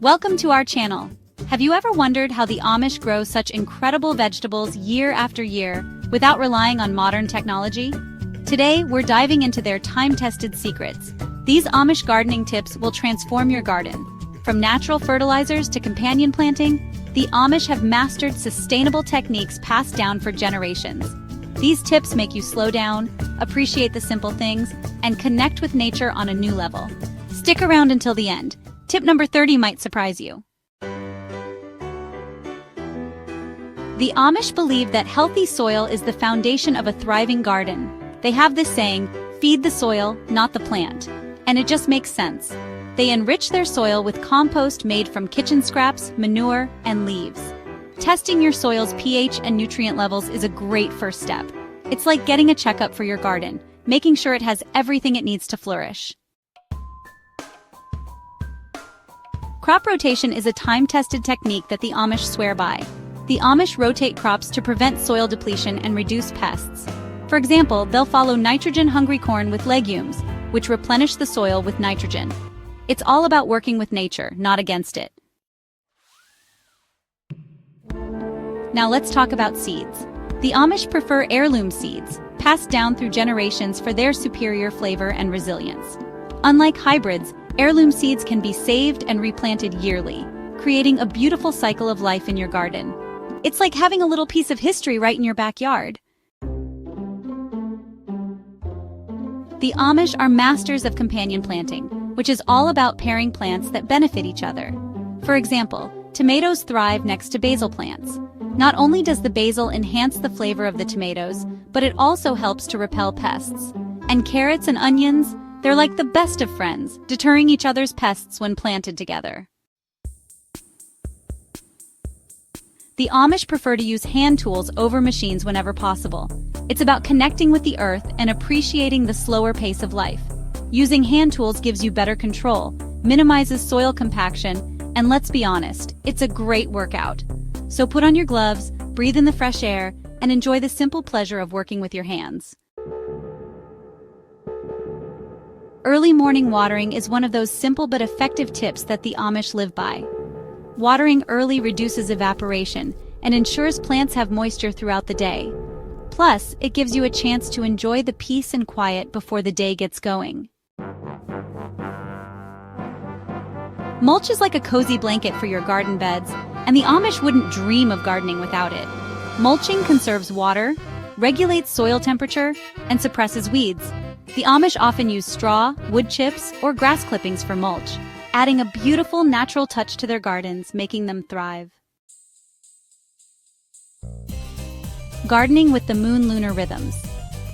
Welcome to our channel. Have you ever wondered how the Amish grow such incredible vegetables year after year without relying on modern technology? Today, we're diving into their time-tested secrets. These Amish gardening tips will transform your garden. From natural fertilizers to companion planting, the Amish have mastered sustainable techniques passed down for generations. These tips make you slow down, appreciate the simple things, and connect with nature on a new level. Stick around until the end. Tip number 30 might surprise you. The Amish believe that healthy soil is the foundation of a thriving garden. They have this saying, "Feed the soil, not the plant." And it just makes sense. They enrich their soil with compost made from kitchen scraps, manure, and leaves. Testing your soil's pH and nutrient levels is a great first step. It's like getting a checkup for your garden, making sure it has everything it needs to flourish. Crop rotation is a time-tested technique that the Amish swear by. The Amish rotate crops to prevent soil depletion and reduce pests. For example, they'll follow nitrogen-hungry corn with legumes, which replenish the soil with nitrogen. It's all about working with nature, not against it. Now let's talk about seeds. The Amish prefer heirloom seeds, passed down through generations for their superior flavor and resilience. Unlike hybrids, heirloom seeds can be saved and replanted yearly, creating a beautiful cycle of life in your garden. It's like having a little piece of history right in your backyard. The Amish are masters of companion planting, which is all about pairing plants that benefit each other. For example, tomatoes thrive next to basil plants. Not only does the basil enhance the flavor of the tomatoes, but it also helps to repel pests. And carrots and onions, they're like the best of friends, deterring each other's pests when planted together. The Amish prefer to use hand tools over machines whenever possible. It's about connecting with the earth and appreciating the slower pace of life. Using hand tools gives you better control, minimizes soil compaction, and let's be honest, it's a great workout. So put on your gloves, breathe in the fresh air, and enjoy the simple pleasure of working with your hands. Early morning watering is one of those simple but effective tips that the Amish live by. Watering early reduces evaporation and ensures plants have moisture throughout the day. Plus, it gives you a chance to enjoy the peace and quiet before the day gets going. Mulch is like a cozy blanket for your garden beds, and the Amish wouldn't dream of gardening without it. Mulching conserves water, regulates soil temperature, and suppresses weeds. The Amish often use straw, wood chips, or grass clippings for mulch, adding a beautiful natural touch to their gardens, making them thrive. Gardening with the moon lunar rhythms.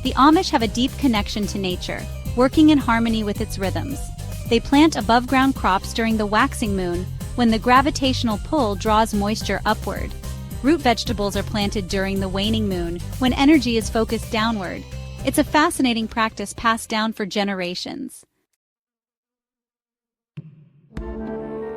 The Amish have a deep connection to nature, working in harmony with its rhythms. They plant above-ground crops during the waxing moon, when the gravitational pull draws moisture upward. Root vegetables are planted during the waning moon, when energy is focused downward. It's a fascinating practice passed down for generations.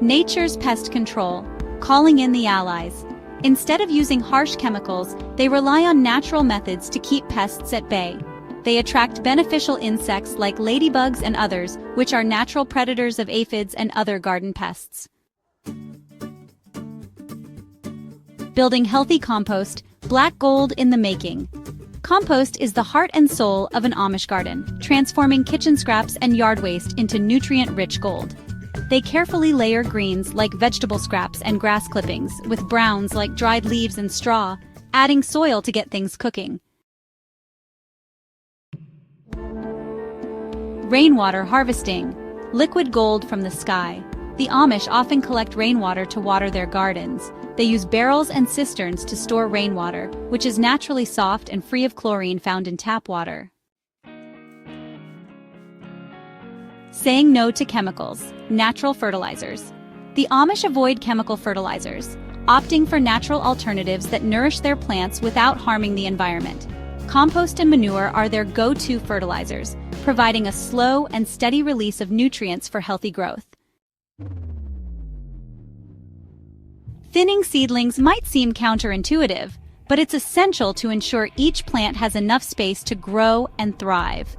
Nature's pest control, calling in the allies. Instead of using harsh chemicals, they rely on natural methods to keep pests at bay. They attract beneficial insects like ladybugs and others, which are natural predators of aphids and other garden pests. Building healthy compost, black gold in the making. Compost is the heart and soul of an Amish garden, transforming kitchen scraps and yard waste into nutrient-rich gold. They carefully layer greens like vegetable scraps and grass clippings with browns like dried leaves and straw, adding soil to get things cooking. Rainwater harvesting. Liquid gold from the sky. The Amish often collect rainwater to water their gardens. They use barrels and cisterns to store rainwater, which is naturally soft and free of chlorine found in tap water. Saying no to chemicals, natural fertilizers. The Amish avoid chemical fertilizers, opting for natural alternatives that nourish their plants without harming the environment. Compost and manure are their go-to fertilizers, providing a slow and steady release of nutrients for healthy growth. Thinning seedlings might seem counterintuitive, but it's essential to ensure each plant has enough space to grow and thrive.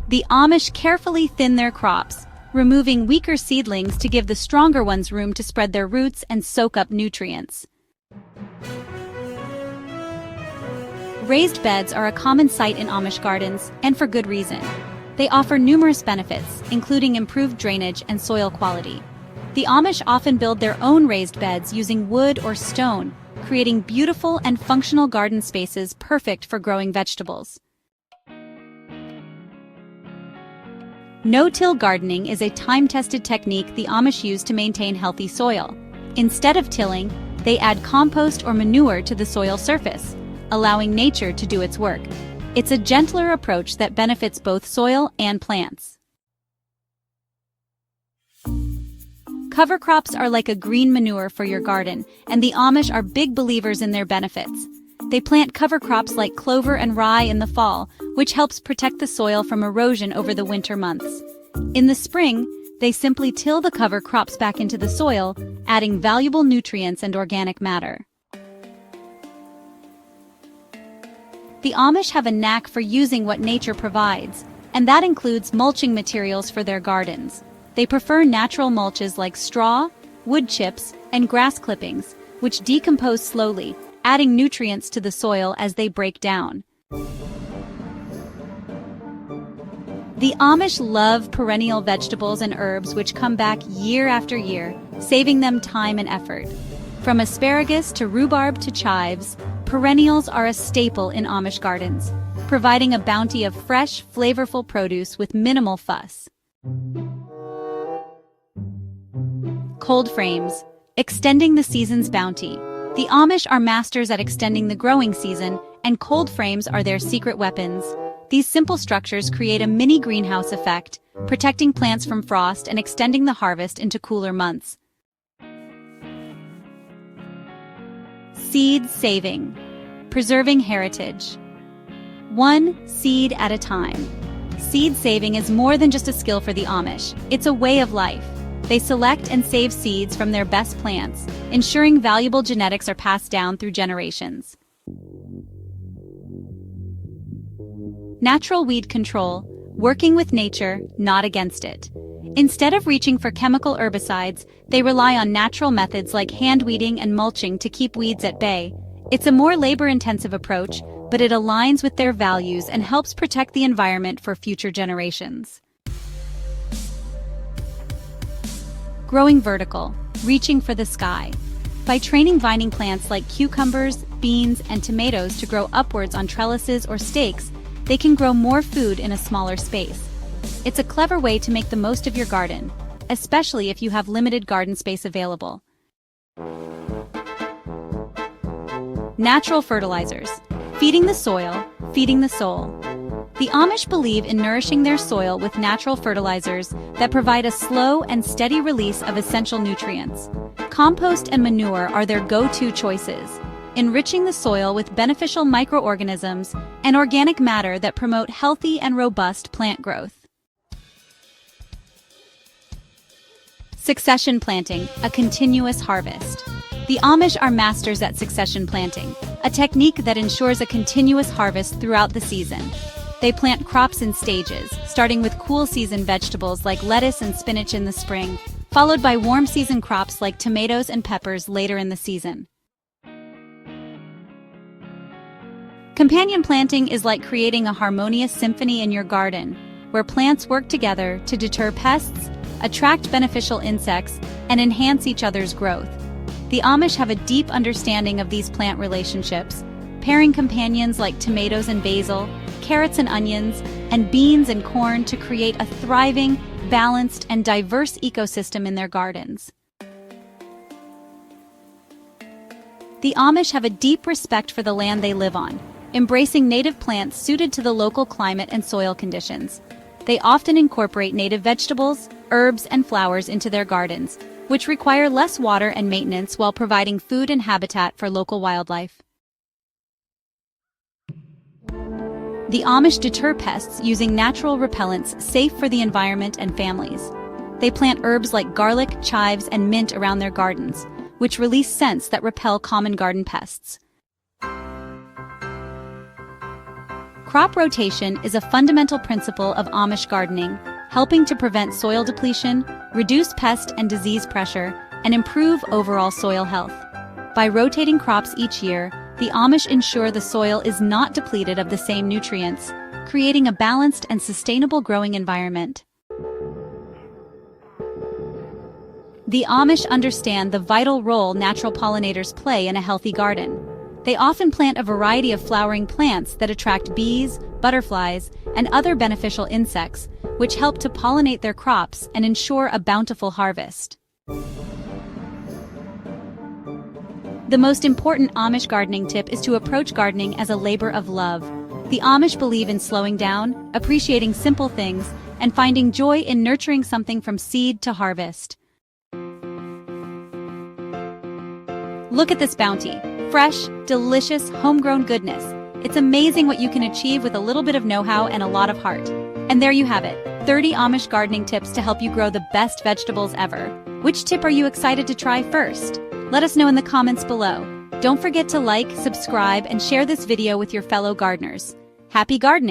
The Amish carefully thin their crops, removing weaker seedlings to give the stronger ones room to spread their roots and soak up nutrients. Raised beds are a common sight in Amish gardens, and for good reason. They offer numerous benefits, including improved drainage and soil quality. The Amish often build their own raised beds using wood or stone, creating beautiful and functional garden spaces perfect for growing vegetables. No-till gardening is a time-tested technique the Amish use to maintain healthy soil. Instead of tilling, they add compost or manure to the soil surface, allowing nature to do its work. It's a gentler approach that benefits both soil and plants. Cover crops are like a green manure for your garden, and the Amish are big believers in their benefits. They plant cover crops like clover and rye in the fall, which helps protect the soil from erosion over the winter months. In the spring, they simply till the cover crops back into the soil, adding valuable nutrients and organic matter. The Amish have a knack for using what nature provides, and that includes mulching materials for their gardens. They prefer natural mulches like straw, wood chips, and grass clippings, which decompose slowly, adding nutrients to the soil as they break down. The Amish love perennial vegetables and herbs which come back year after year, saving them time and effort. From asparagus to rhubarb to chives, perennials are a staple in Amish gardens, providing a bounty of fresh, flavorful produce with minimal fuss. Cold frames, extending the season's bounty. The Amish are masters at extending the growing season, and cold frames are their secret weapons. These simple structures create a mini greenhouse effect, protecting plants from frost and extending the harvest into cooler months. Seed saving, preserving heritage. One seed at a time. Seed saving is more than just a skill for the Amish, it's a way of life. They select and save seeds from their best plants, ensuring valuable genetics are passed down through generations. Natural weed control, working with nature, not against it. Instead of reaching for chemical herbicides, they rely on natural methods like hand weeding and mulching to keep weeds at bay. It's a more labor-intensive approach, but it aligns with their values and helps protect the environment for future generations. Growing vertical, reaching for the sky. By training vining plants like cucumbers, beans, and tomatoes to grow upwards on trellises or stakes, they can grow more food in a smaller space. It's a clever way to make the most of your garden, especially if you have limited garden space available. Natural fertilizers, feeding the soil, feeding the soul. The Amish believe in nourishing their soil with natural fertilizers that provide a slow and steady release of essential nutrients. Compost and manure are their go-to choices, enriching the soil with beneficial microorganisms and organic matter that promote healthy and robust plant growth. Succession planting, a continuous harvest. The Amish are masters at succession planting, a technique that ensures a continuous harvest throughout the season. They plant crops in stages, starting with cool season vegetables like lettuce and spinach in the spring, followed by warm season crops like tomatoes and peppers later in the season. Companion planting is like creating a harmonious symphony in your garden, where plants work together to deter pests, attract beneficial insects, and enhance each other's growth. The Amish have a deep understanding of these plant relationships, pairing companions like tomatoes and basil, carrots and onions, and beans and corn to create a thriving, balanced, and diverse ecosystem in their gardens. The Amish have a deep respect for the land they live on, embracing native plants suited to the local climate and soil conditions. They often incorporate native vegetables, herbs, and flowers into their gardens, which require less water and maintenance while providing food and habitat for local wildlife. The Amish deter pests using natural repellents safe for the environment and families. They plant herbs like garlic, chives, and mint around their gardens, which release scents that repel common garden pests. Crop rotation is a fundamental principle of Amish gardening, helping to prevent soil depletion, reduce pest and disease pressure, and improve overall soil health. By rotating crops each year, the Amish ensure the soil is not depleted of the same nutrients, creating a balanced and sustainable growing environment. The Amish understand the vital role natural pollinators play in a healthy garden. They often plant a variety of flowering plants that attract bees, butterflies, and other beneficial insects, which help to pollinate their crops and ensure a bountiful harvest. The most important Amish gardening tip is to approach gardening as a labor of love. The Amish believe in slowing down, appreciating simple things, and finding joy in nurturing something from seed to harvest. Look at this bounty. Fresh, delicious, homegrown goodness. It's amazing what you can achieve with a little bit of know-how and a lot of heart. And there you have it, 30 Amish gardening tips to help you grow the best vegetables ever. Which tip are you excited to try first? Let us know in the comments below. Don't forget to like, subscribe, and share this video with your fellow gardeners. Happy gardening!